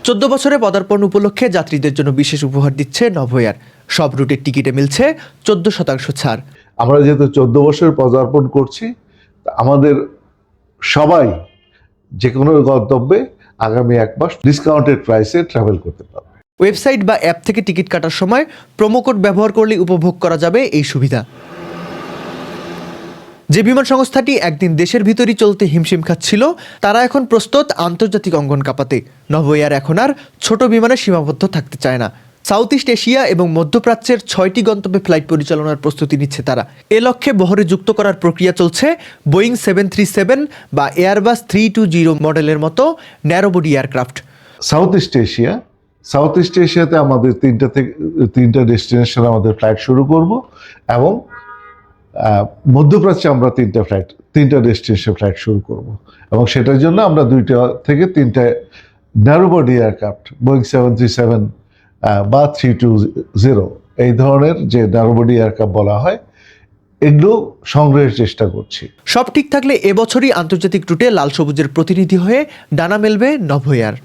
14 বছরে পদার্পণ উপলক্ষে যাত্রীদের জন্য বিশেষ উপহার দিচ্ছে নভোএয়ার। সব রুটের টিকিটে মিলছে 14% ছাড়। আমরা যেহেতু 14 বছর পদার্পণ করছি, আমাদের সবাই যে কোনো গন্তব্যে আগামী 1 মাস ডিসকাউন্টেড প্রাইসে ট্রাভেল করতে পারবে। ওয়েবসাইট বা অ্যাপ থেকে টিকিট কাটার সময় প্রোমো কোড ব্যবহার করলে উপভোগ করা যাবে এই সুবিধা। যে বিমান সংস্থাটি একদিন দেশের ভিতরই চলতে হিমশিম খাচ্ছিল, তারা এখন প্রস্তুত আন্তর্জাতিক অঙ্গন কাঁপাতে। নভোএয়ার এখন আর ছোট বিমানে সীমাবদ্ধ থাকতে চায় না। সাউথ ইস্ট এশিয়া এবং মধ্যপ্রাচ্যের 6টি গন্তব্যে ফ্লাইট পরিচালনার প্রস্তুতি নিচ্ছে তারা। এ লক্ষ্যে বহরে যুক্ত করার প্রক্রিয়া চলছে বোয়িং 737 বা এয়ারবাস 320 মডেলের মতো ন্যারোবডি এয়ারক্রাফট। সাউথ ইস্ট এশিয়াতে আমাদের তিনটা ডেস্টিনেশন আমাদের ফ্লাইট শুরু করব, এবং মধ্যপ্রাচ্যে আমরা তিনটা ডেস্টিনেশন ফ্লাইট শুরু করব, এবং সেটার জন্য আমরা 2টা থেকে 3টা ন্যারোবডি এয়ারক্রাফট বোয়িং 737 বা 320 এই ধরনের যে ন্যারোবডি এয়ারক্রাফট বলা হয়, এগুলো সংগ্রহের চেষ্টা করছি। সব ঠিক থাকলে এবছরই আন্তর্জাতিক রুটে লাল সবুজের প্রতিনিধি হয়ে ডানা মেলবে নভোএয়ার।